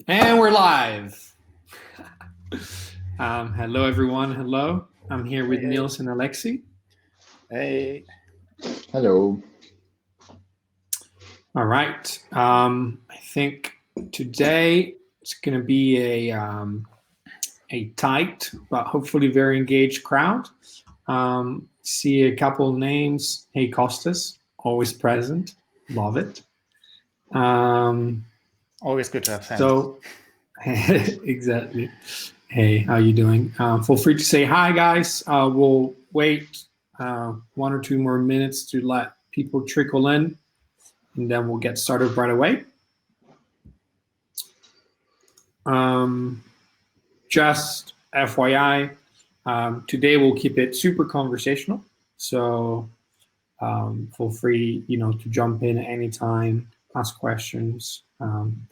And we're live. Hello, everyone. Hello. I'm here with Niels and Alexi. Hey. Hello. All right. I think today it's going to be a tight but hopefully very engaged crowd. See a couple names. Hey, Costas, always present. Love it. Always good to have fans. So, exactly. Hey, how you doing? Feel free to say hi, guys. We'll wait 1 or 2 more minutes to let people trickle in, and then we'll get started right away. Just FYI, today we'll keep it super conversational. So feel free, to jump in at any time, ask questions.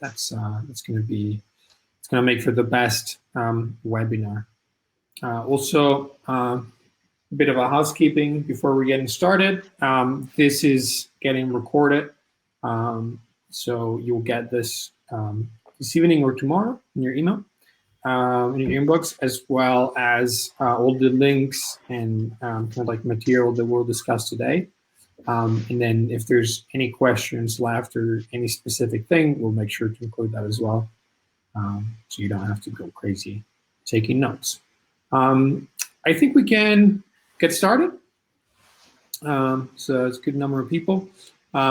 That's going to be. It's going to make for the best webinar. Also, a bit of a housekeeping before we're getting started. This is getting recorded, so you'll get this this evening or tomorrow in your email, in your inbox, as well as all the links and kind of like material that we'll discuss today. And then if there's any questions left or any specific thing, we'll make sure to include that as well. So you don't have to go crazy taking notes. I think we can get started. So it's a good number of people.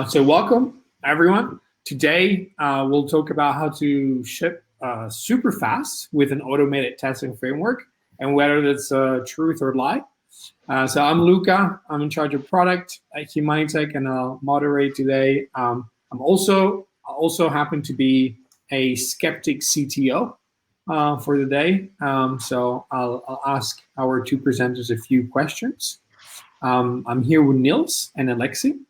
So welcome, everyone. Today, we'll talk about how to ship super fast with an automated testing framework and whether that's truth or lie. So I'm Luca. I'm in charge of product at Humanitech, and I'll moderate today. I also happen to be a skeptic CTO for the day. So I'll ask our 2 presenters a few questions. I'm here with Niels and Alexi.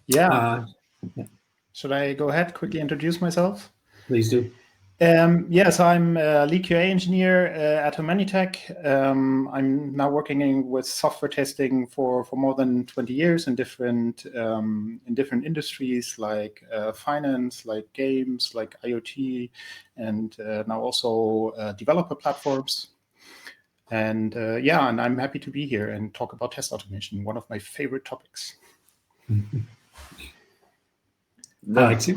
Yeah. Should I go ahead, quickly introduce myself? Please do. Yes, I'm a lead QA engineer at Humanitech. I'm now working with software testing for more than 20 years in different industries like finance, like games, like IoT, and now also developer platforms. And and I'm happy to be here and talk about test automation, one of my favorite topics. Alexi?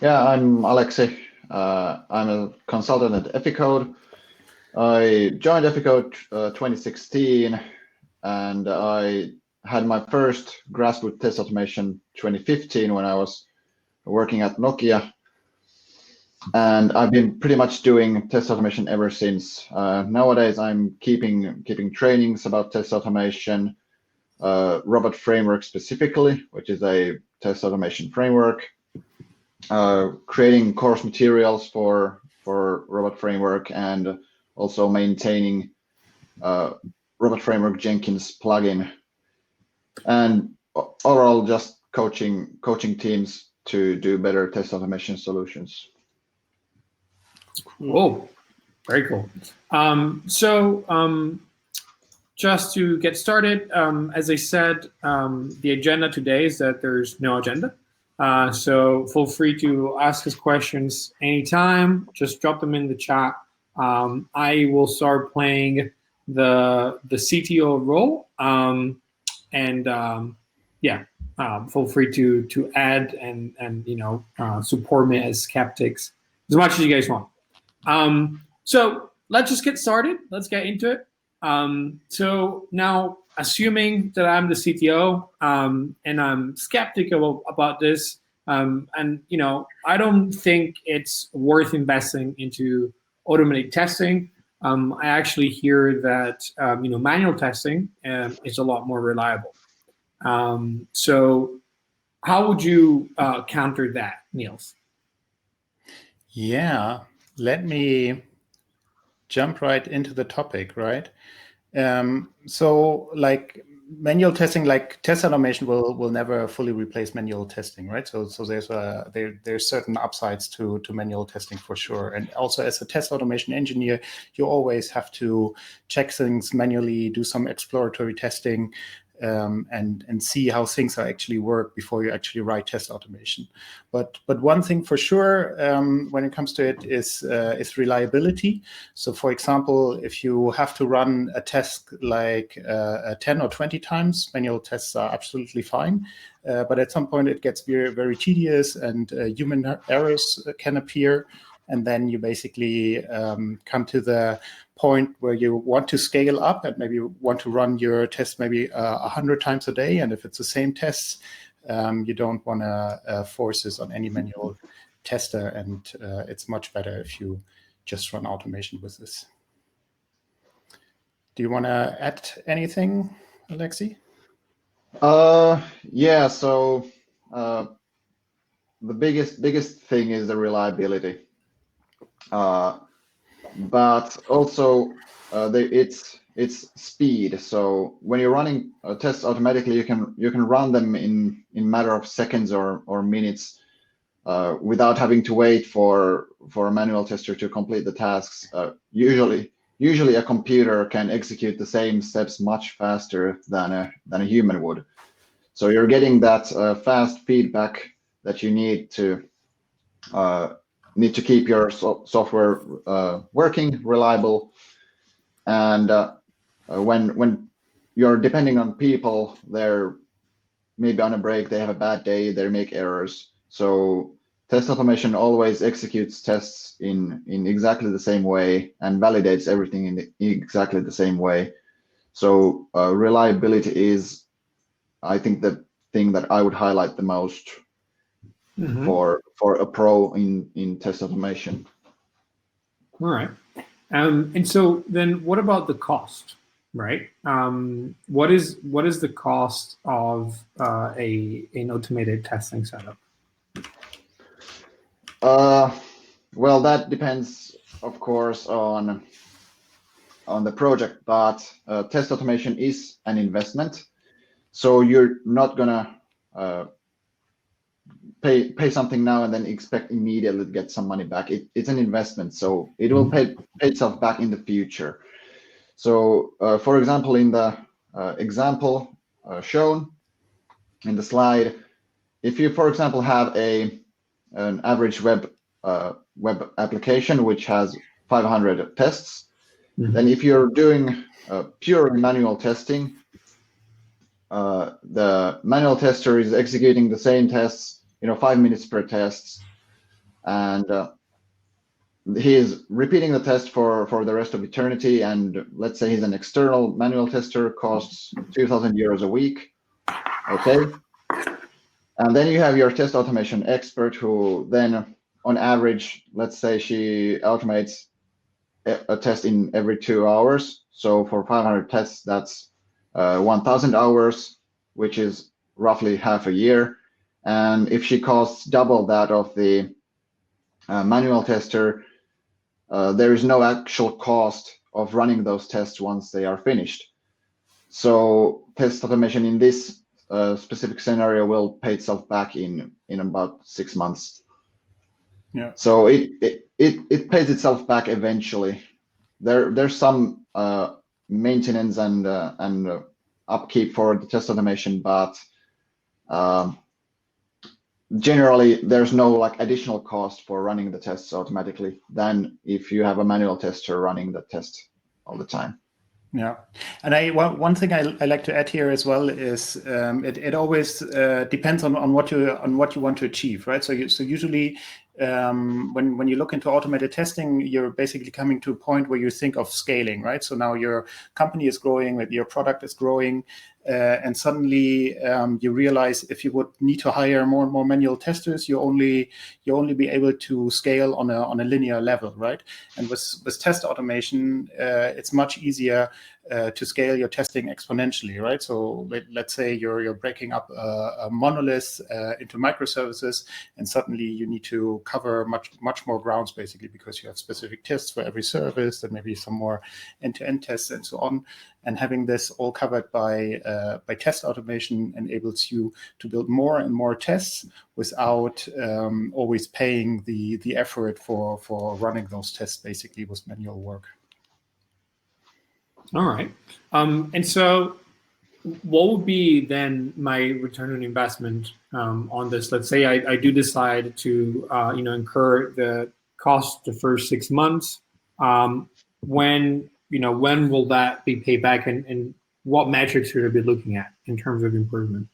I'm Alexi. I'm a consultant at Efficode. I joined Efficode 2016, and I had my first grassroots test automation 2015 when I was working at Nokia. And I've been pretty much doing test automation ever since. Nowadays, I'm keeping trainings about test automation, Robot Framework specifically, which is a test automation framework, creating course materials for Robot Framework, and also maintaining Robot Framework Jenkins plugin, and overall just coaching teams to do better test automation solutions. Cool. Very cool. Just to get started, as I said, the agenda today is that there's no agenda. So feel free to ask us questions anytime. Just drop them in the chat. I will start playing the CTO role, feel free to add and support me as skeptics as much as you guys want. So let's just get started. Let's get into it. So now, assuming that I'm the CTO and I'm skeptical about this, and I don't think it's worth investing into automated testing. I actually hear that manual testing is a lot more reliable. So how would you counter that, Niels? Yeah, let me jump right into the topic, right? So like manual testing, like test automation will never fully replace manual testing, right? So there's certain upsides to manual testing for sure. And also as a test automation engineer, you always have to check things manually, do some exploratory testing. and see how things are actually work before you actually write test automation. But one thing for sure when it comes to it is reliability. So for example, if you have to run a test like 10 or 20 times, manual tests are absolutely fine. But at some point it gets very, very tedious, and human errors can appear. And then you basically come to the point where you want to scale up and maybe you want to run your test maybe 100 times a day. And if it's the same tests, you don't want to force this on any manual tester. And it's much better if you just run automation with this. Do you want to add anything, Alexei? Yeah, so the biggest thing is the reliability. But also it's speed. So when you're running tests automatically, you can run them in matter of seconds or minutes without having to wait for a manual tester to complete the tasks. Usually a computer can execute the same steps much faster than a human would. So you're getting that fast feedback that you need to keep your software working, reliable. And when you're depending on people, they're maybe on a break, they have a bad day, they make errors. So test automation always executes tests in exactly the same way and validates everything in exactly the same way. So reliability is, I think, the thing that I would highlight the most for a pro in test automation. All right. And so then what about the cost, right? What is the cost of an automated testing setup? Well, that depends, of course, on the project, but test automation is an investment. So you're not gonna pay something now and then expect immediately to get some money back. It's an investment, so it will pay itself back in the future. So for example, in the example shown in the slide, if you, for example, have an average web application which has 500 tests, then if you're doing pure manual testing, the manual tester is executing the same tests, 5 minutes per test, and he is repeating the test for the rest of eternity. And let's say he's an external manual tester, costs 2,000 euros a week. Okay. And then you have your test automation expert who then, on average, let's say she automates a test in every 2 hours. So for 500 tests, that's 1,000 hours, which is roughly half a year. And if she costs double that of the manual tester, there is no actual cost of running those tests once they are finished. So test automation in this specific scenario will pay itself back in about 6 months. Yeah. So it pays itself back eventually. There's some maintenance and upkeep for the test automation, but generally there's no additional cost for running the tests automatically than if you have a manual tester running the test all the time. Yeah, and one thing I like to add here as well is it always depends on what you want to achieve, right? So usually when you look into automated testing, you're basically coming to a point where you think of scaling, right? So now your company is growing, maybe your product is growing, and suddenly you realize if you would need to hire more and more manual testers, you only be able to scale on a linear level, right? And with test automation, it's much easier to scale your testing exponentially, right? So let's say you're breaking up a monolith into microservices, and suddenly you need to cover much more grounds, basically, because you have specific tests for every service and maybe some more end-to-end tests and so on. And having this all covered by test automation enables you to build more and more tests without always paying the effort for running those tests, basically, with manual work. All right. And so what would be then my return on investment on this? Let's say I do decide to incur the cost the first 6 months. When will that be paid back, and what metrics should I be looking at in terms of improvement?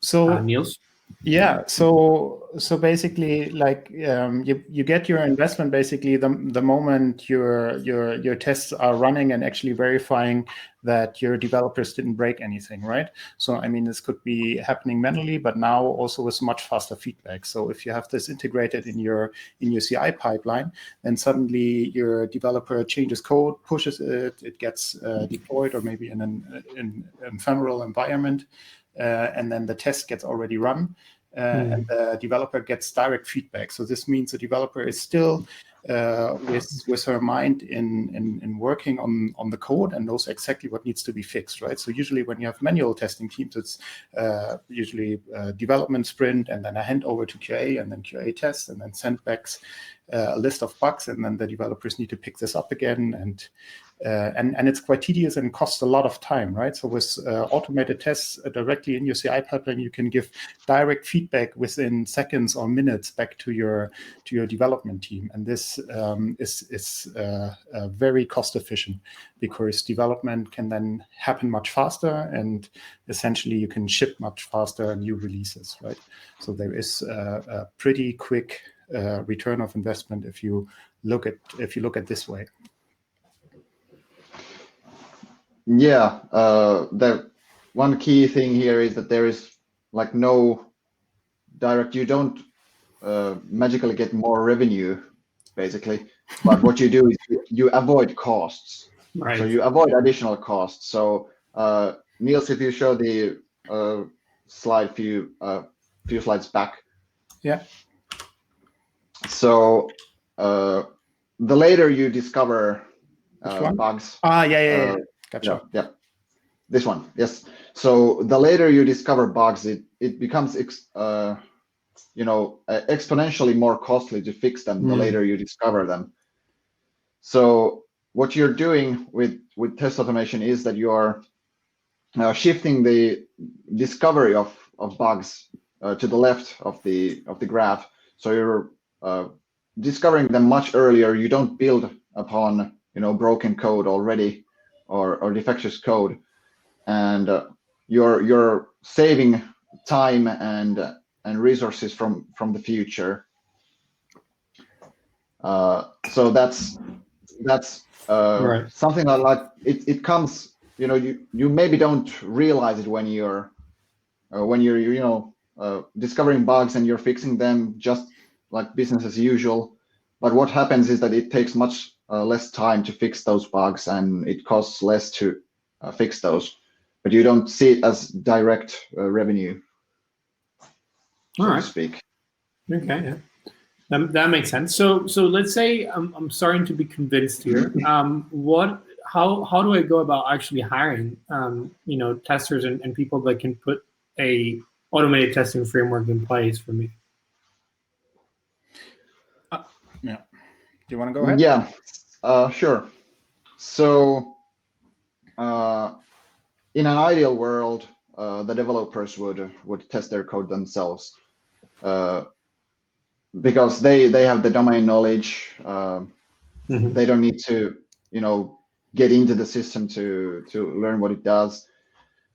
So Niels? Yeah, so basically, like you get your investment basically the moment your tests are running and actually verifying that your developers didn't break anything, right? So I mean, this could be happening manually, but now also with much faster feedback. So if you have this integrated in your CI pipeline, then suddenly your developer changes code, pushes it, it gets deployed, or maybe in an ephemeral environment. And then the test gets already run, and the developer gets direct feedback. So this means the developer is still with her mind in working on the code and knows exactly what needs to be fixed, right? So usually when you have manual testing teams, it's usually a development sprint and then a handover to QA and then QA test and then sandbags a list of bugs, and then the developers need to pick this up again, and it's quite tedious and costs a lot of time, right? So with automated tests directly in your CI pipeline, you can give direct feedback within seconds or minutes back to your development team, and this is very cost efficient because development can then happen much faster, and essentially you can ship much faster new releases, right? So there is a pretty quick return of investment if you look at this way. Yeah, the one key thing here is that there is like no direct, you don't magically get more revenue basically, but what you do is you avoid costs. Right. So you avoid additional costs. So Niels, if you show the slide few slides back. Yeah. So the later you discover bugs. Yeah. Gotcha. Yeah, this one. Yes. So the later you discover bugs, it becomes exponentially more costly to fix them the later you discover them. So what you're doing with test automation is that you are shifting the discovery of bugs to the left of the graph. So you're discovering them much earlier. You don't build upon broken code already or defectious code, and you're saving time and resources from the future. So that's right. something like it comes. You maybe don't realize it when you're discovering bugs and you're fixing them just like business as usual. But what happens is that it takes much less time to fix those bugs, and it costs less to fix those. But you don't see it as direct revenue, so to speak. Okay, yeah. That makes sense. So let's say I'm starting to be convinced here. How do I go about actually hiring testers and people that can put a automated testing framework in place for me? Yeah. Do you want to go ahead? Yeah, sure. So in an ideal world, the developers would test their code themselves because they have the domain knowledge. They don't need to get into the system to learn what it does.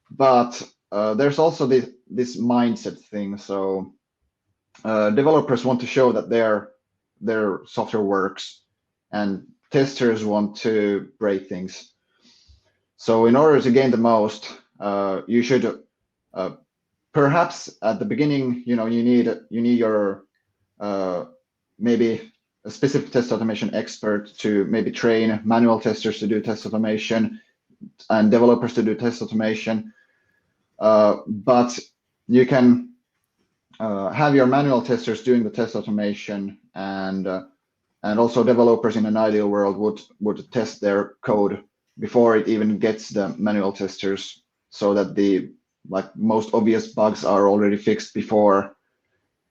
But there's also this mindset thing. So developers want to show that their software works, and testers want to break things. So in order to gain the most, you should perhaps at the beginning, you need your maybe a specific test automation expert to maybe train manual testers to do test automation and developers to do test automation. But you can have your manual testers doing the test automation, and also developers in an ideal world would test their code before it even gets the manual testers, so that the most obvious bugs are already fixed before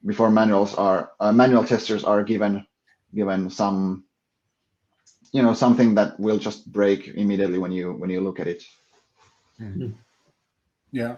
manual testers are given some something that will just break immediately when you look at it. Yeah.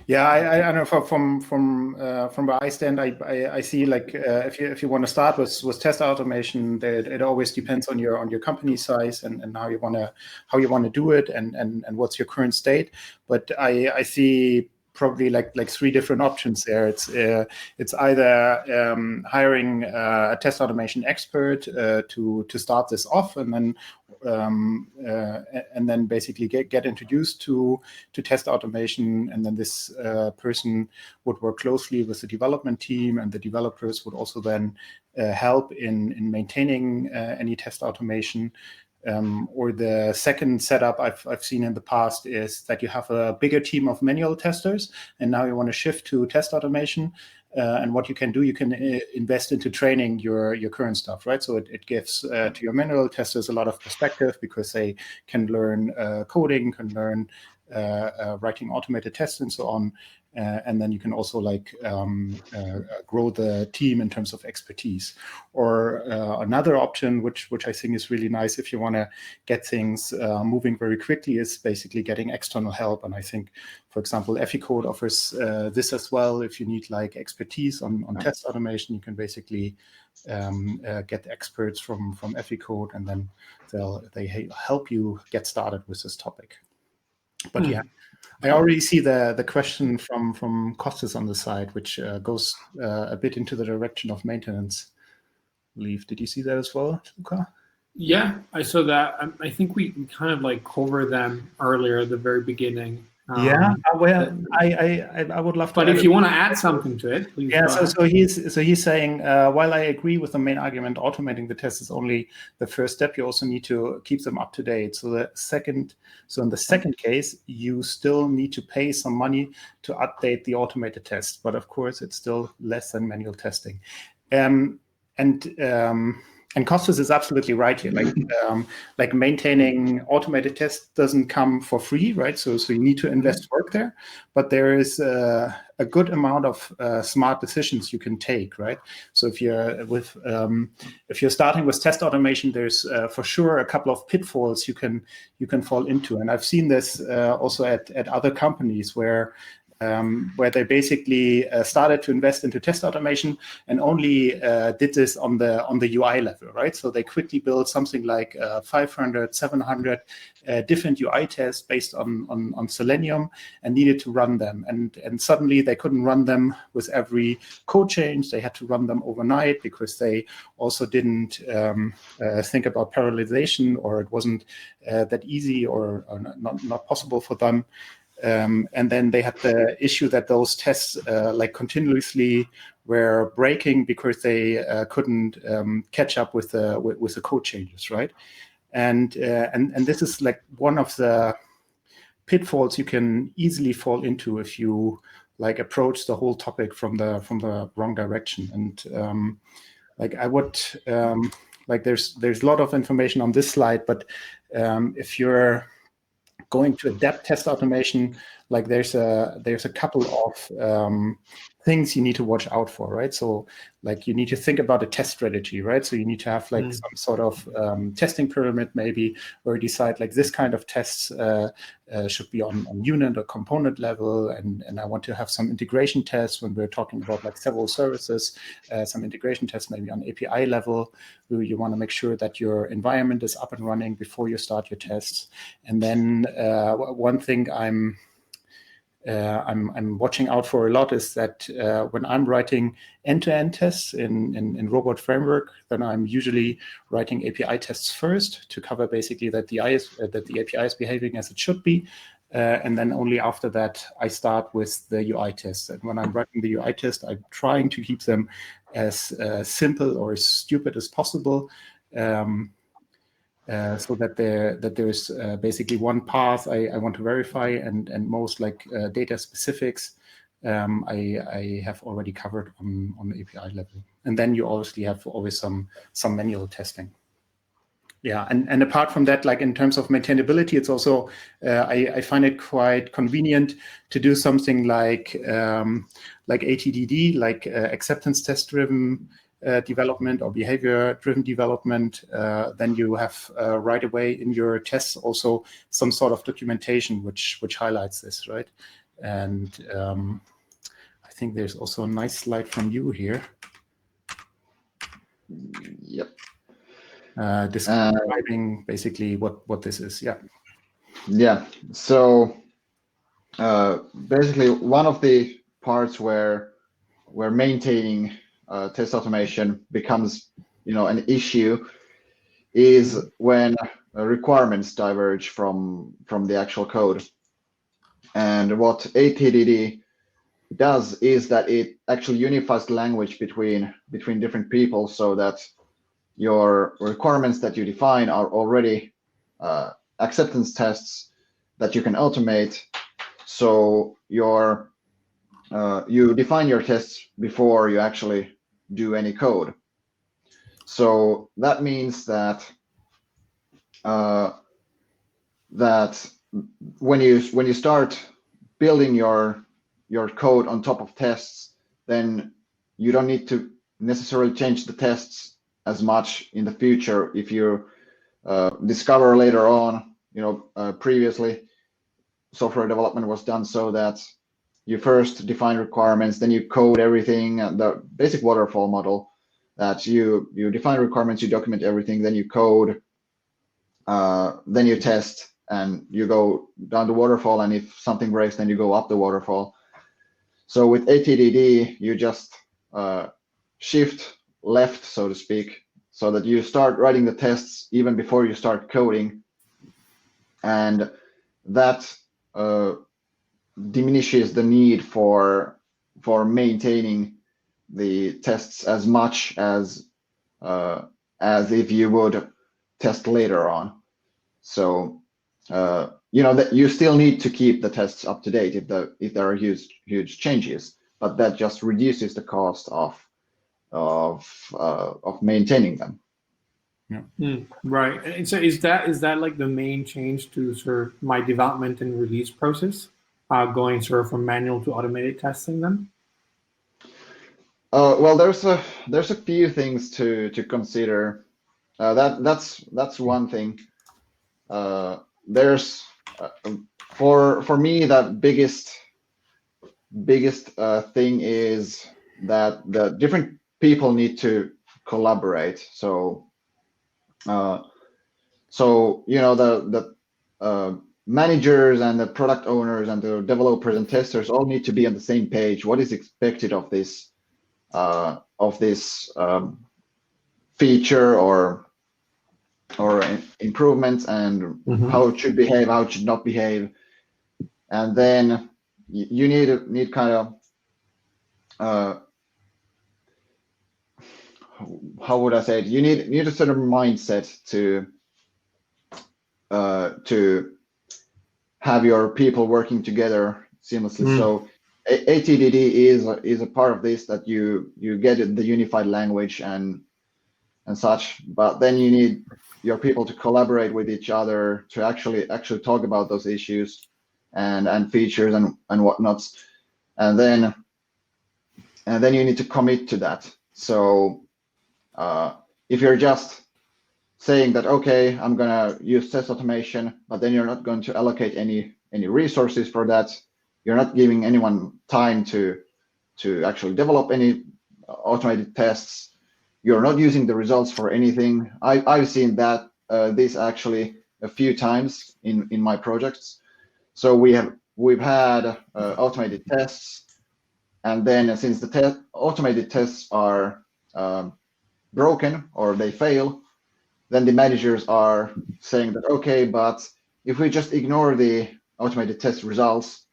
Yeah, I know from where I stand, I see like if you want to start with test automation, that it always depends on your company size and how you want to do it and what's your current state. But I see probably like three different options there. It's either hiring a test automation expert to start this off, and then basically get introduced to test automation, and then this person would work closely with the development team, and the developers would also then help in maintaining any test automation. Or the second setup I've seen in the past is that you have a bigger team of manual testers, and now you want to shift to test automation. And what you can do, you can invest into training your current staff, right? So it gives to your manual testers a lot of perspective, because they can learn coding, can learn writing automated tests and so on. And then you can also grow the team in terms of expertise. Or another option, which I think is really nice if you want to get things moving very quickly, is basically getting external help. And I think, for example, Efficode offers this as well. If you need like expertise on test automation, you can basically get experts from Efficode, and then they help you get started with this topic. But yeah, I already see the question from Costas on the side, which goes a bit into the direction of maintenance. Did you see that as well, Luca? Yeah, I saw that. I think we kind of like covered them earlier at the very beginning. Yeah, well, I would love to. But if you want to add something to it, please. Yeah, so he's saying, while I agree with the main argument, automating the test is only the first step. You also need to keep them up to date. So in the second case, you still need to pay some money to update the automated test, but of course, it's still less than manual testing. And Costas is absolutely right here. Like maintaining automated tests doesn't come for free, right? So you need to invest work there, but there is a good amount of smart decisions you can take, right? So if you're starting with test automation, there's for sure a couple of pitfalls you can fall into, and I've seen this also at other companies where they basically started to invest into test automation and only did this on the UI level, right? So they quickly built something like 500, 700 different UI tests based on Selenium and needed to run them. And suddenly they couldn't run them with every code change. They had to run them overnight because they also didn't think about parallelization, or it wasn't that easy or not possible for them. And then they had the issue that those tests continuously were breaking because they couldn't catch up with the code changes, right? And this is like one of the pitfalls you can easily fall into if you like approach the whole topic from the wrong direction. And I would there's a lot of information on this slide, but if you're going to adapt test automation, like there's a couple of things you need to watch out for, right? So like you need to think about a test strategy, right? So you need to have like some sort of testing pyramid maybe, where you decide like this kind of tests should be on unit or component level, and I want to have some integration tests when we're talking about like several services, some integration tests maybe on API level. You want to make sure that your environment is up and running before you start your tests. And then one thing I'm watching out for a lot is that when I'm writing end-to-end tests in Robot Framework, then I'm usually writing API tests first to cover basically that the API is behaving as it should be. And then only after that, I start with the UI tests. And when I'm writing the UI test, I'm trying to keep them as simple or as stupid as possible. So that there's basically one path I want to verify, and most like data specifics I have already covered on the API level. And then you obviously have always some manual testing. Yeah, and apart from that, like in terms of maintainability, it's also I find it quite convenient to do something like ATDD, like acceptance test driven development or behavior-driven development, then you have right away in your tests also some sort of documentation which highlights this, right? And I think there's also a nice slide from you here. Yep. Describing basically what this is. Yeah. Yeah. So basically, one of the parts where maintaining test automation becomes, an issue is when requirements diverge from the actual code. And what ATDD does is that it actually unifies the language between different people, so that your requirements that you define are already acceptance tests that you can automate. So you define your tests before you actually do any code. So that means that that when you start building your code on top of tests, then you don't need to necessarily change the tests as much in the future. If you discover later on, previously software development was done so that you first define requirements, then you code everything, the basic waterfall model, that you define requirements, you document everything, then you code, then you test, and you go down the waterfall, and if something breaks, then you go up the waterfall. So with ATDD, you just shift left, so to speak, so that you start writing the tests even before you start coding, and that diminishes the need for maintaining the tests as much as if you would test later on. So that you still need to keep the tests up to date if there are huge changes, but that just reduces the cost of maintaining them. Yeah. Right. And so is that like the main change to sort of my development and release process, going sort of from manual to automated testing then? Well, there's a few things to consider. That's one thing. There's for me, the biggest thing is that the different people need to collaborate. So the managers and the product owners and the developers and testers all need to be on the same page. What is expected of this feature or improvements, and how it should behave, how it should not behave. And then you need kind of how would I say it? You need a certain mindset to have your people working together seamlessly. So ATDD is a part of this, that you get the unified language and such, but then you need your people to collaborate with each other to actually talk about those issues and features and whatnots, and then you need to commit to that. So if you're just saying that, okay, I'm gonna use test automation, but then you're not going to allocate any resources for that, you're not giving anyone time to actually develop any automated tests, you're not using the results for anything. I've seen that this actually a few times in my projects. So we've had automated tests, and then since the automated tests are broken or they fail, then the managers are saying that, okay, but if we just ignore the automated test results,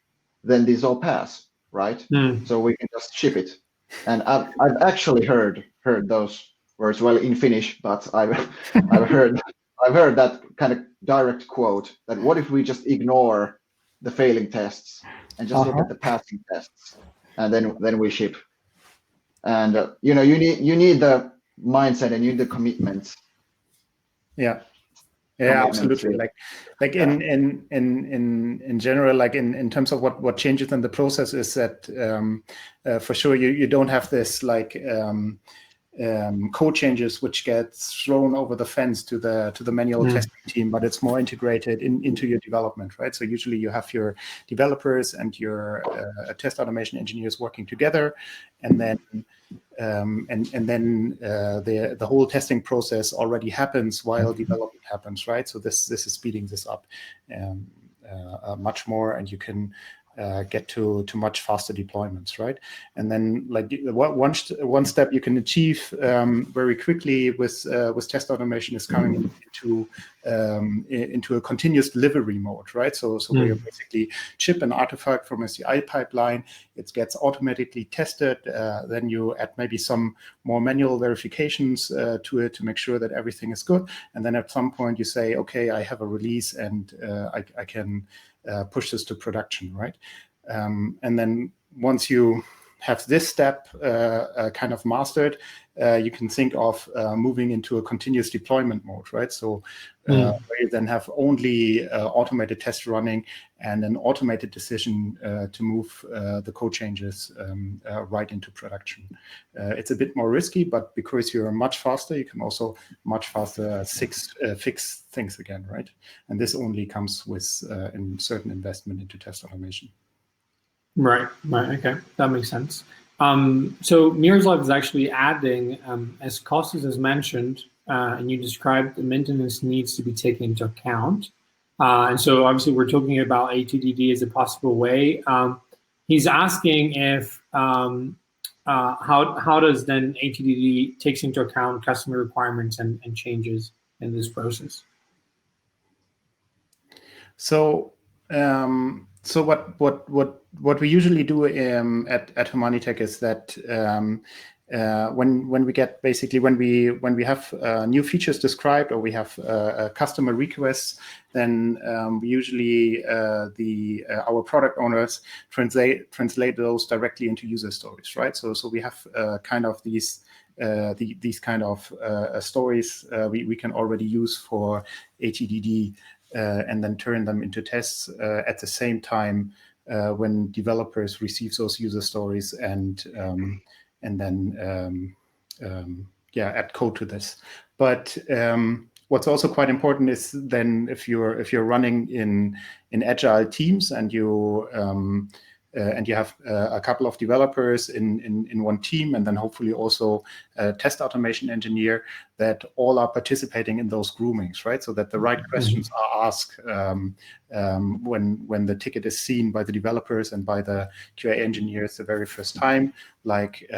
then these all pass, right? So we can just ship it. And I've actually heard those words, well, in Finnish, but I've heard that kind of direct quote, that what if we just ignore the failing tests and just look at the passing tests, and then we ship. And you need the mindset, and you need the commitment. Yeah, absolutely. Like in general, like in terms of what changes in the process is that for sure you don't have this like code changes which gets thrown over the fence to the manual testing team, but it's more integrated into your development, right? So usually you have your developers and your test automation engineers working together, and then the whole testing process already happens while development happens, right? So this is speeding this up much more, and you can get to much faster deployments, right? And then like one step you can achieve very quickly with test automation is coming into a continuous delivery mode, right? So where you basically ship an artifact from a CI pipeline, it gets automatically tested, then you add maybe some more manual verifications to it to make sure that everything is good, and then at some point you say, okay, I have a release and I can push this to production, right? And then once you have this step kind of mastered, you can think of moving into a continuous deployment mode, right? So where you then have only automated tests running and an automated decision to move the code changes right into production. It's a bit more risky, but because you're much faster, you can also much faster fix things again, right? And this only comes with a certain investment into test automation. Right. Okay, that makes sense. So Miroslav is actually adding, as Kostas has mentioned, and you described, the maintenance needs to be taken into account. And so obviously we're talking about ATDD as a possible way. He's asking if how does then ATDD takes into account customer requirements and changes in this process? So what we usually do at Humanitec is that when we get when we have new features described, or we have customer requests, then we usually our product owners translate those directly into user stories, right? So we have kind of these kind of stories we can already use for ATDD. And then turn them into tests at the same time when developers receive those user stories and then add code to this. But what's also quite important is then if you're running in agile teams and you have a couple of developers in one team, and then hopefully also a test automation engineer, that all are participating in those groomings, right? So that the right questions are asked when the ticket is seen by the developers and by the QA engineers the very first time. Like,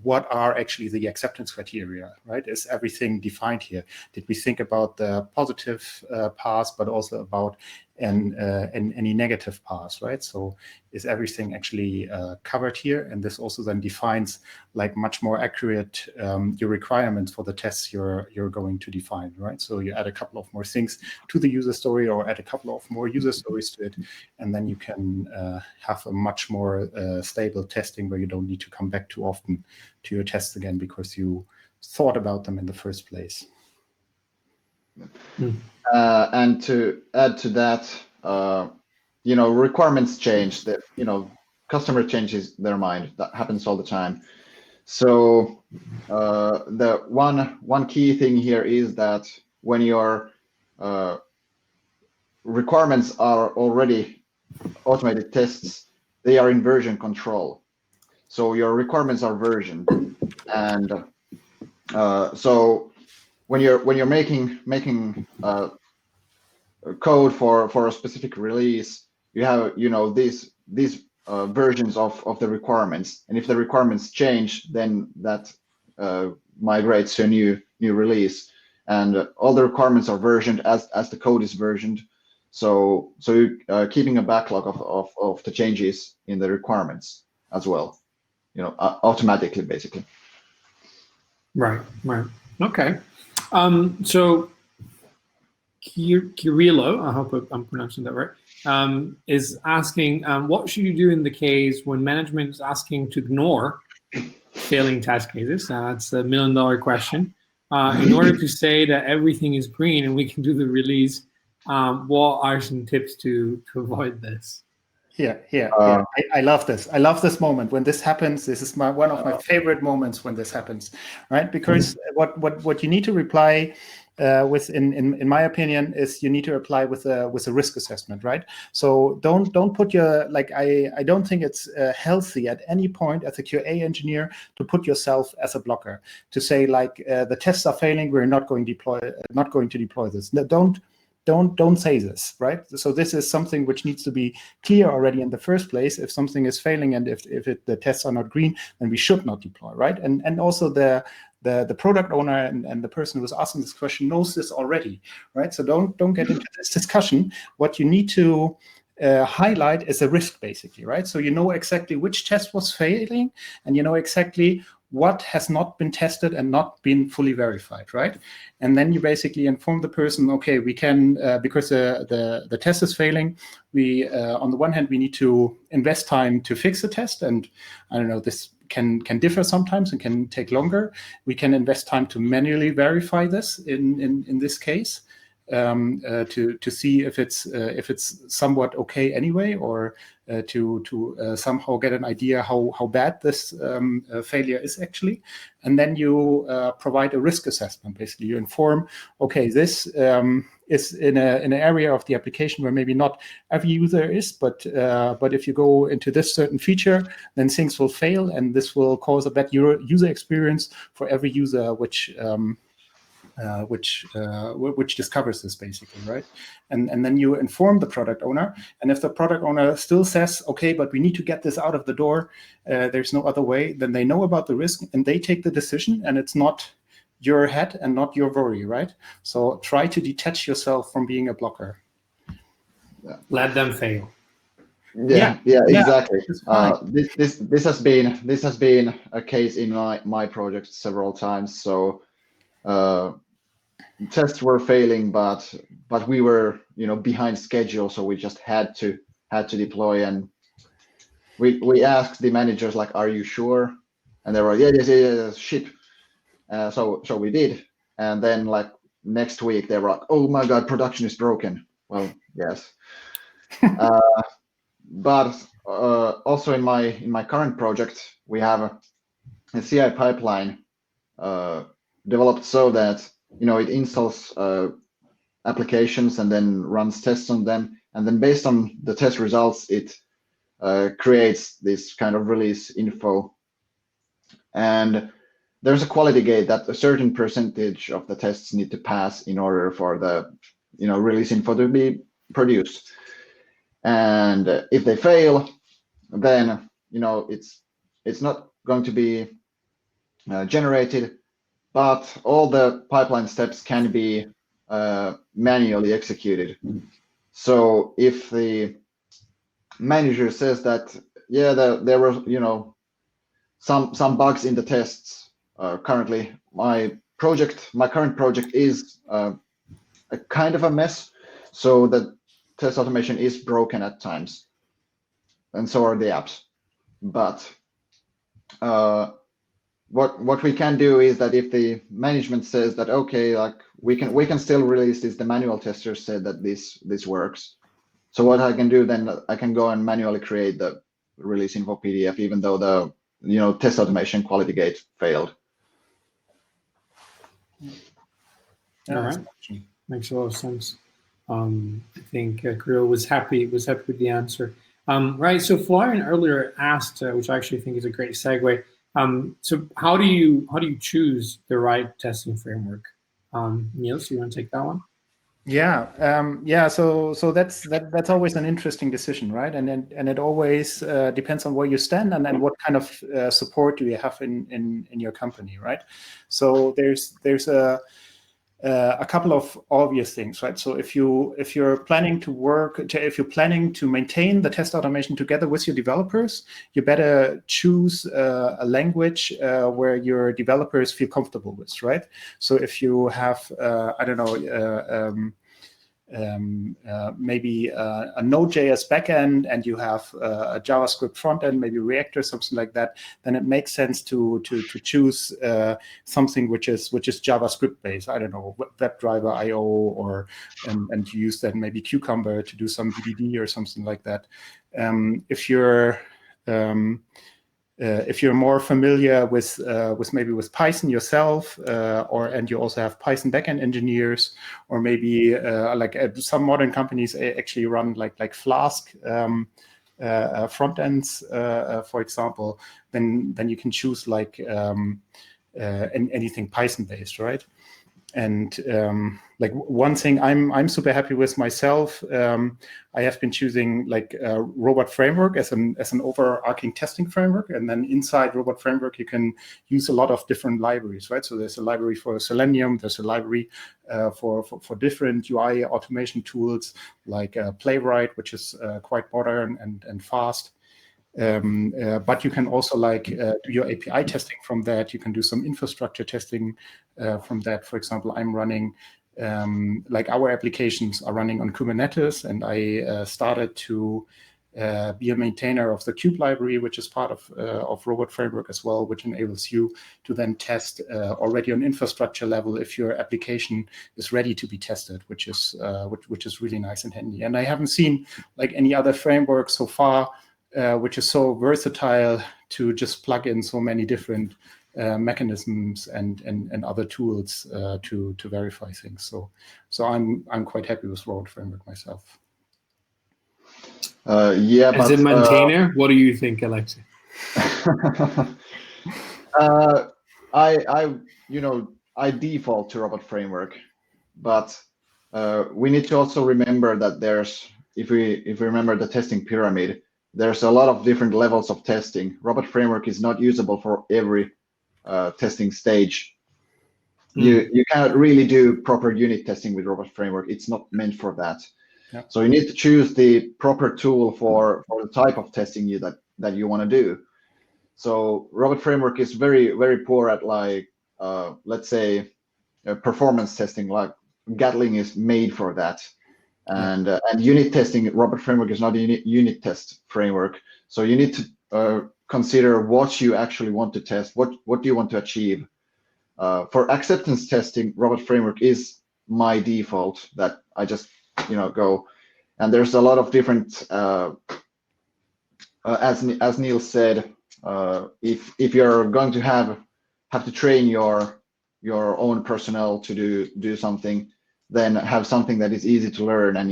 what are actually the acceptance criteria, right? Is everything defined here? Did we think about the positive paths, but also about any negative paths, right? So is everything actually covered here? And this also then defines like much more accurate your requirements for the tests you're going to define, right? So you add a couple of more things to the user story, or add a couple of more user stories to it, and then you can have a much more stable testing where you don't need to come back too often to your tests again because you thought about them in the first place. And to add to that, requirements change. That customer changes their mind. That happens all the time. So the one key thing here is that when your requirements are already automated tests, they are in version control. So your requirements are versioned, and so when you're making code for a specific release, you have these versions of the requirements, and if the requirements change, then that migrates to a new release, and all the requirements are versioned as the code is versioned. So you're keeping a backlog of the changes in the requirements as well, automatically, basically. Right. Okay. So Kirilo, I hope I'm pronouncing that right, is asking, what should you do in the case when management is asking to ignore failing test cases? That's $1 million question. In order to say that everything is green and we can do the release, what are some tips to avoid this? I love this. I love this moment when this happens. This is one of my favorite moments when this happens, right? Because what you need to reply with, in my opinion, is you need to apply with a risk assessment, right? So don't put your, like, I don't think it's healthy at any point as a QA engineer to put yourself as a blocker, to say like the tests are failing, we're not going to deploy this. No, don't say this, right? So this is something which needs to be clear already in the first place. If something is failing and if the tests are not green, then we should not deploy, right? And also the product owner and the person who's asking this question knows this already, right? So don't get into this discussion. What you need to highlight is a risk, basically, right? So you know exactly which test was failing, and you know exactly what has not been tested and not been fully verified, right? And then you basically inform the person, okay, we can, because the test is failing, we, on the one hand, we need to invest time to fix the test. And I don't know, this can differ sometimes and can take longer. We can invest time to manually verify this in this case. To see if it's somewhat okay anyway, or to somehow get an idea how bad this failure is actually, and then you provide a risk assessment. Basically, you inform, okay, this is in an area of the application where maybe not every user is, but if you go into this certain feature, then things will fail, and this will cause a bad user experience for every user which discovers this, basically, right? And then you inform the product owner, and if the product owner still says, okay, but we need to get this out of the door, there's no other way, then they know about the risk and they take the decision, and it's not your head and not your worry, right? So try to detach yourself from being a blocker. Let them fail. Yeah, exactly. This has been a case in my project several times. So tests were failing, but we were behind schedule, so we just had to deploy. And we asked the managers, like, are you sure? And they were like, yeah, ship. So we did, and then like next week they were like, oh my god, production is broken. Well, yes. But also in my current project, we have a CI pipeline developed so that it installs applications and then runs tests on them, and then based on the test results, it creates this kind of release info. And there's a quality gate that a certain percentage of the tests need to pass in order for the release info to be produced. And if they fail, then it's not going to be generated, but all the pipeline steps can be manually executed. So if the manager says that there were some bugs in the tests, currently my current project is a kind of a mess, so the test automation is broken at times, and so are the apps. But what we can do is that if the management says that, okay, like we can still release this, the manual testers said that this works. So what I can do then, I can go and manually create the release info PDF, even though the test automation quality gate failed. All right, makes a lot of sense. I think Kirill was happy with the answer. Right. So Florian earlier asked, which I actually think is a great segue. So how do you choose the right testing framework? Niels, you want to take that one? Yeah. So that's always an interesting decision, right? And it always depends on where you stand and then what kind of support do you have in your company, right? So there's a couple of obvious things, right? So if you're planning to maintain the test automation together with your developers, you better choose a language where your developers feel comfortable with, right? So if you have maybe a Node.js backend and you have a JavaScript frontend, maybe React or something like that, then it makes sense to choose something which is JavaScript based. I don't know, WebDriver IO, or and use then maybe Cucumber to do some BDD or something like that. If you're more familiar with maybe with Python yourself, and you also have Python backend engineers, or maybe some modern companies actually run like Flask front ends, for example, then you can choose like anything Python based, right? And like one thing I'm super happy with myself, I have been choosing like Robot Framework as an overarching testing framework, and then inside Robot Framework you can use a lot of different libraries, right? So there's a library for Selenium, there's a library for different UI automation tools like Playwright, which is quite modern and fast. But you can also do your API testing from that. You can do some infrastructure testing from that. For example, I'm running, like our applications are running on Kubernetes, and I started to be a maintainer of the Kube library, which is part of Robot Framework as well, which enables you to then test already on infrastructure level if your application is ready to be tested, which is really nice and handy. And I haven't seen like any other framework so far which is so versatile to just plug in so many different mechanisms and other tools to verify things. So I'm quite happy with Robot Framework myself. Yeah, as a maintainer, what do you think, Alexei? I default to Robot Framework, but we need to also remember that if we remember the testing pyramid, there's a lot of different levels of testing. Robot Framework is not usable for every testing stage. You cannot really do proper unit testing with Robot Framework. It's not meant for that. Yeah. So you need to choose the proper tool for the type of testing that you want to do. So Robot Framework is very, very poor at let's say performance testing. Like Gatling is made for that. And unit testing, Robot Framework is not a unit test framework. So you need to consider what you actually want to test. What do you want to achieve? For acceptance testing, Robot Framework is my default that I just go. And there's a lot of different. As Neil said, if you're going to have to train your own personnel to do something, then have something that is easy to learn and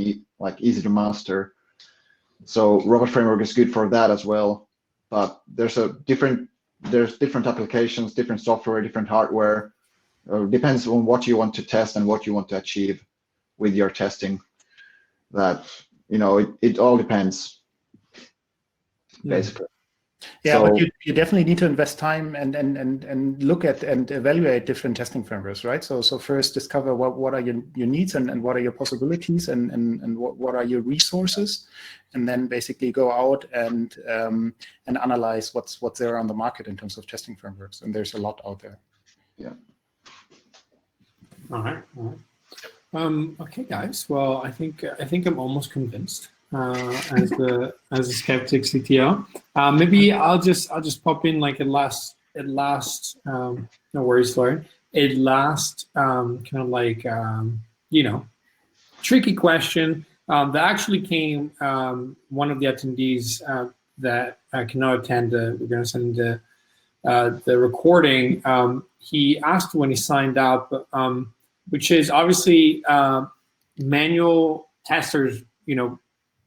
easy to master. So Robot Framework is good for that as well. But there's different applications, different software, different hardware. Depends on what you want to test and what you want to achieve with your testing. That it all depends, basically. Yeah, so, but you definitely need to invest time and look at and evaluate different testing frameworks, right? So first discover what are your needs and what are your possibilities and what are your resources, and then basically go out and analyze what's there on the market in terms of testing frameworks. And there's a lot out there. Yeah. All right. Okay, guys. Well, I think I'm almost convinced. As a skeptic CTO, maybe I'll just pop in like a last no worries, Lauren. A last kind of like tricky question that actually came one of the attendees that cannot attend. We're going to send the recording. He asked when he signed up, which is obviously manual testers,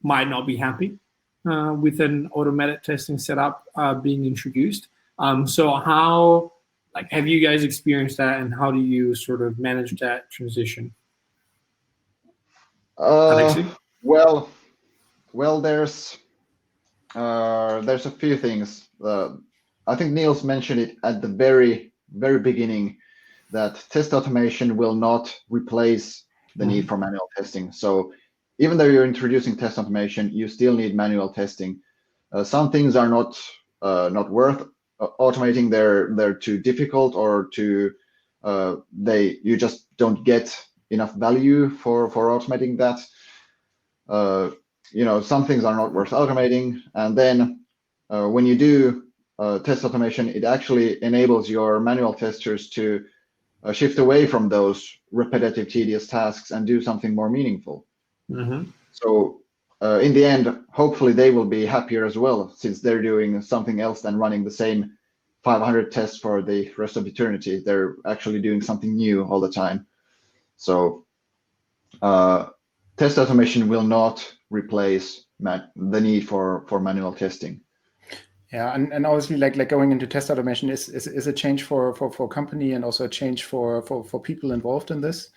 might not be happy with an automated testing setup being introduced. So how, have you guys experienced that, and how do you sort of manage that transition? Well, there's a few things. I think Niels mentioned it at the very, very beginning that test automation will not replace the need for manual testing. So even though you're introducing test automation, you still need manual testing. Some things are not worth automating. They're too difficult, or you just don't get enough value for automating that. Some things are not worth automating, and then when you do test automation, it actually enables your manual testers to shift away from those repetitive, tedious tasks and do something more meaningful. Mm-hmm. So in the end, hopefully they will be happier as well, since they're doing something else than running the same 500 tests for the rest of eternity. They're actually doing something new all the time. So test automation will not replace the need for manual testing. Yeah, and obviously, like going into test automation is a change for company, and also a change for people involved in this,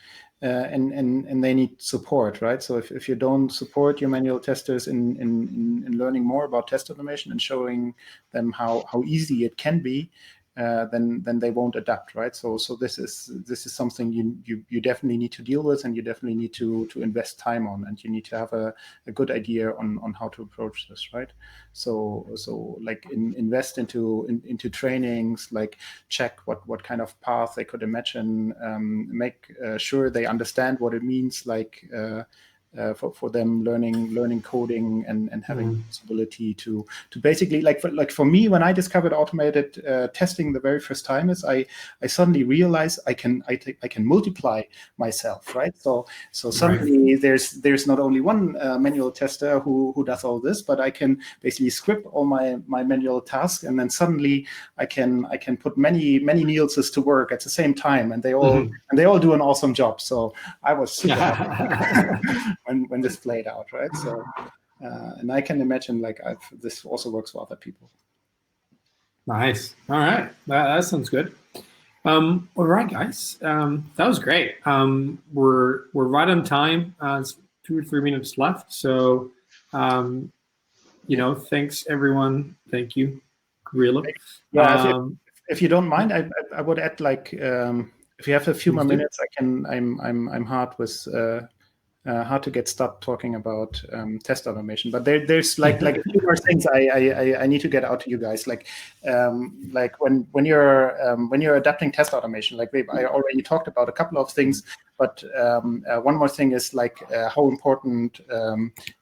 and they need support, right? So if you don't support your manual testers in learning more about test automation and showing them how easy it can be, then they won't adapt, right? So this is something you definitely need to deal with, and you definitely need to invest time on, and you need to have a good idea on how to approach this, right? So like invest into trainings, like check what kind of path they could imagine, make sure they understand what it means, like for them learning coding and having the possibility to basically like for me, when I discovered automated testing the very first time, is I suddenly realized I can multiply myself, right? So suddenly there's not only one manual tester who does all this, but I can basically script all my manual tasks, and then suddenly I can put many Nielses to work at the same time, and they all do an awesome job. So I was super happy when this played out, right? So and I can imagine like this also works for other people. Nice. All right, that sounds good. All right, guys, that was great. We're right on time. It's 2 or 3 minutes left. So, thanks everyone. Thank you, Gavrilo. Yeah. If you don't mind, I would add like if you have a few more minutes, I'm hard to get stopped talking about test automation, but there's like a few more things I need to get out to you guys. Like when you're adapting test automation, like I already talked about a couple of things, but one more thing is like how important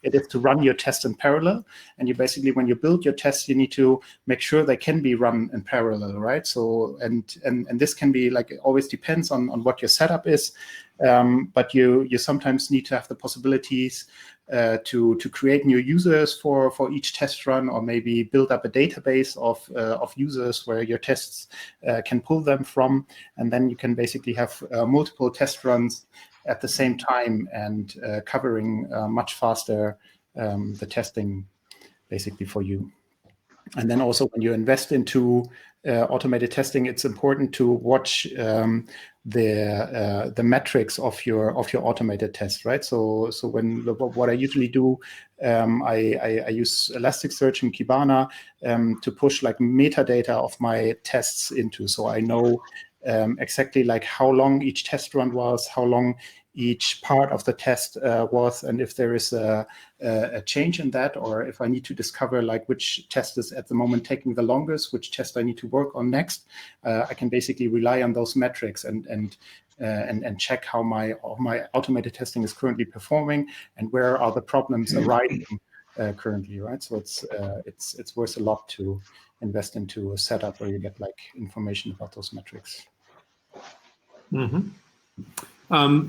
it is to run your tests in parallel. And you basically, when you build your tests, you need to make sure they can be run in parallel, right? So and this can be like, it always depends on what your setup is. But you sometimes need to have the possibilities to create new users for each test run, or maybe build up a database of users where your tests can pull them from, and then you can basically have multiple test runs at the same time, and covering much faster the testing basically for you. And then also when you invest into automated testing, it's important to watch the metrics of your automated test, right? So what I usually do, I use Elasticsearch and Kibana to push like metadata of my tests into, so I know exactly like how long each test run was, how long each part of the test was, and if there is a change in that, or if I need to discover like which test is at the moment taking the longest, which test I need to work on next, I can basically rely on those metrics and check how my automated testing is currently performing, and where are the problems arising currently, right? So it's worth a lot to invest into a setup where you get like information about those metrics. Mm-hmm.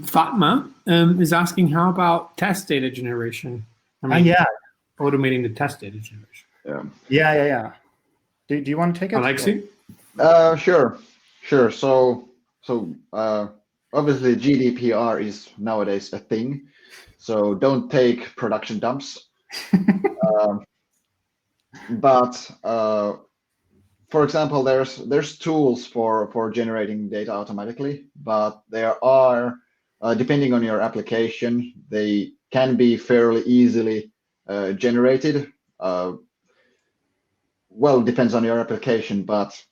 Fatma is asking, how about test data generation? Automating the test data generation. Yeah. Do you want to take it? Alexei? Sure. So obviously GDPR is nowadays a thing. So don't take production dumps. But for example, there's tools for generating data automatically, but there are, depending on your application, they can be fairly easily generated. Well, depends on your application, but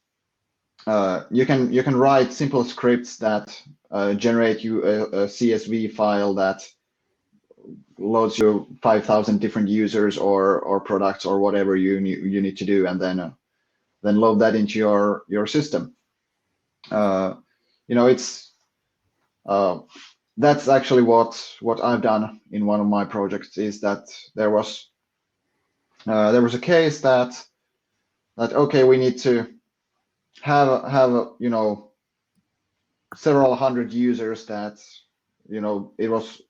you can write simple scripts that generate you a CSV file that loads you 5,000 different users or products or whatever you need to do, and then load that into your system. It's that's actually what I've done in one of my projects. Is that there was a case that okay, we need to have several hundred users that it was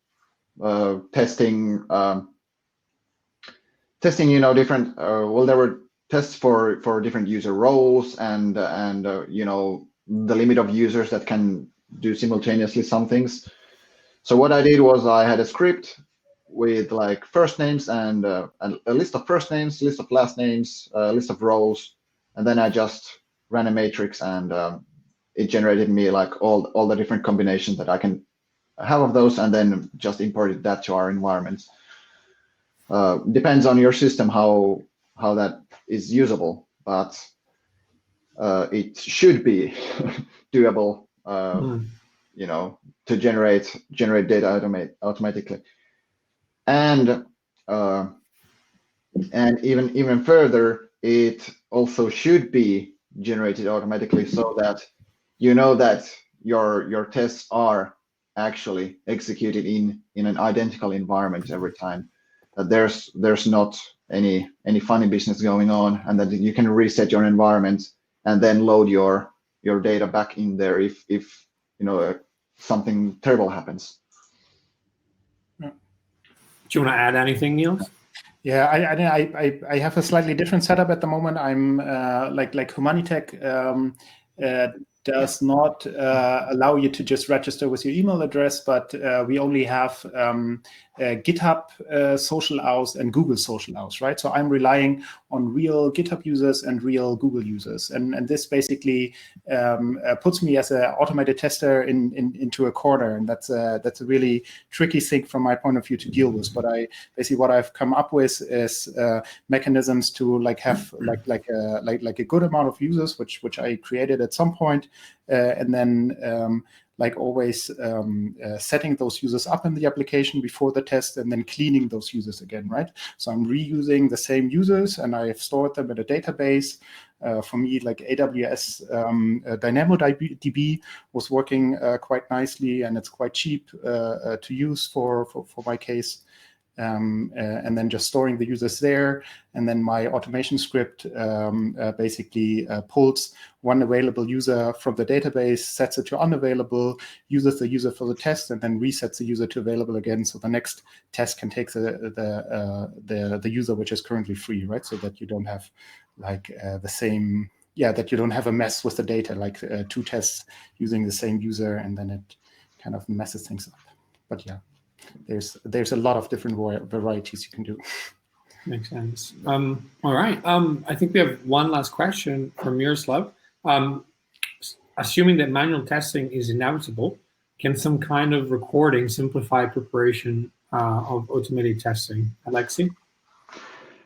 testing different there were tests for different user roles and the limit of users that can do simultaneously some things. So what I did was I had a script with like first names and a list of first names, list of last names, list of roles, and then I just ran a matrix and it generated me like all the different combinations that I can have of those, and then just imported that to our environment. Depends on your system how that is usable, but it should be doable. To generate data automatically, and even further, it also should be generated automatically so that that your tests are actually executed in an identical environment every time. That there's not any funny business going on, and that you can reset your environment and then load your data back in there if something terrible happens. Do you want to add anything, Niels? Yeah, I have a slightly different setup at the moment. I'm like Humanitec does not allow you to just register with your email address, but we only have GitHub social hours and Google social hours, right? So I'm relying on real GitHub users and real Google users, and this basically puts me as an automated tester into a corner, and that's a really tricky thing from my point of view to deal with. But what I've come up with is mechanisms to have a good amount of users, which I created at some point, and then always setting those users up in the application before the test and then cleaning those users again, right? So I'm reusing the same users and I have stored them in a database. For me, like AWS DynamoDB was working quite nicely, and it's quite cheap to use for my case. And then just storing the users there, and then my automation script basically pulls one available user from the database, sets it to unavailable, uses the user for the test, and then resets the user to available again. So the next test can take the user which is currently free, right? So that you don't have that you don't have a mess with the data, like two tests using the same user, and then it kind of messes things up. But yeah. There's a lot of different varieties you can do. Makes sense. All right. I think we have one last question from Miroslav. Assuming that manual testing is inevitable, can some kind of recording simplify preparation of automated testing? Alexei?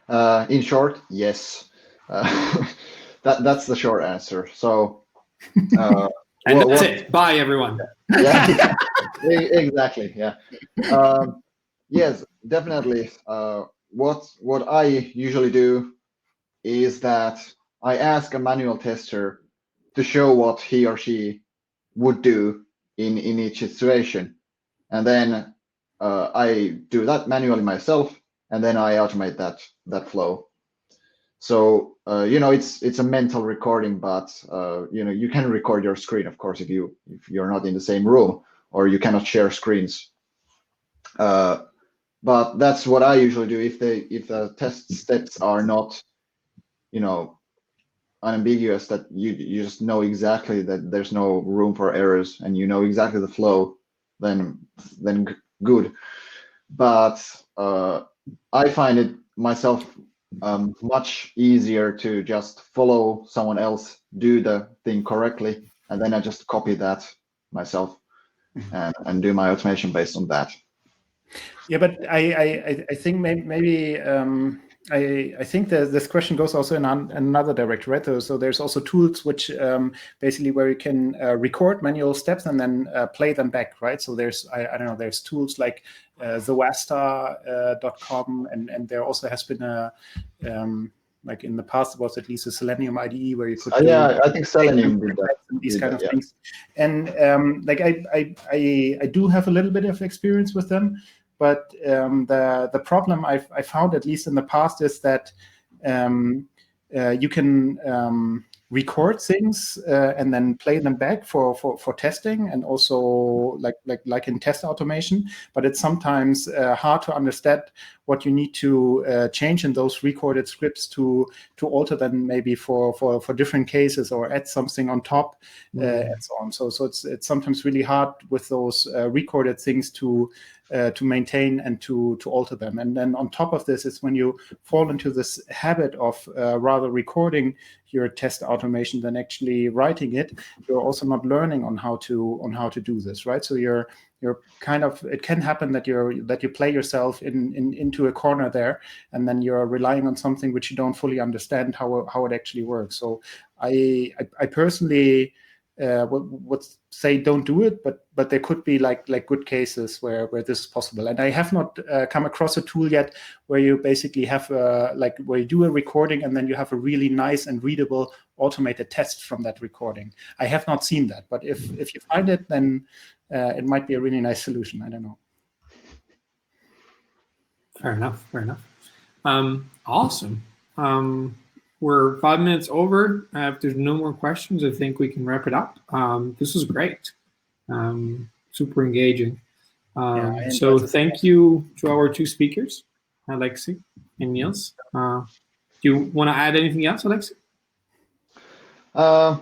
In short, yes. That's the short answer. So. And that's it. Bye, everyone. Yeah, exactly. Yeah. Yes, definitely. What I usually do is that I ask a manual tester to show what he or she would do in each situation, and then I do that manually myself, and then I automate that flow. So it's a mental recording, but you can record your screen, of course, if you're not in the same room or you cannot share screens. But that's what I usually do if the test steps are not unambiguous, that you just know exactly that there's no room for errors and you know exactly the flow, then good. But I find it myself much easier to just follow someone else do the thing correctly, and then I just copy that myself and do my automation based on that. Yeah, but I think maybe I think that this question goes also in another direction, right? So there's also tools which basically where you can record manual steps and then play them back, right? So there's I don't know, there's tools like Zoasta.com, and there also has been like in the past, it was at least a Selenium IDE where you could yeah, I think Selenium did that. These kind of things. And like I do have a little bit of experience with them, but the problem I found, at least in the past, is that you can record things and then play them back for testing, and also like in test automation. But it's sometimes hard to understand what you need to change in those recorded scripts to alter them, maybe for different cases, or add something on top, and so on. So it's sometimes really hard with those recorded things to maintain and to alter them. And then on top of this is when you fall into this habit of rather recording your test automation than actually writing it, you're also not learning on how to do this, right? So you're kind of, it can happen that you play yourself into a corner there, and then you're relying on something which you don't fully understand how it actually works. So I personally would say don't do it, but there could be like good cases where this is possible. And I have not come across a tool yet where you basically have like where you do a recording and then you have a really nice and readable automated test from that recording. I have not seen that, but if you find it, then it might be a really nice solution. I don't know. Fair enough. Awesome. We're 5 minutes over. If there's no more questions, I think we can wrap it up. This was great. Super engaging. So thank you to our two speakers, Alexi and Niels. Do you want to add anything else, Alexi?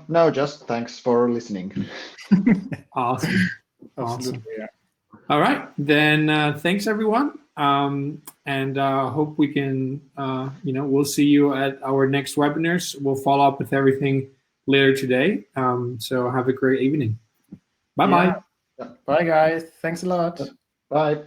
No, just thanks for listening. Awesome. Yeah. All right, then thanks everyone. And hope we can, we'll see you at our next webinars. We'll follow up with everything later today. So have a great evening. Bye-bye. Yeah. Bye, guys. Thanks a lot. Bye.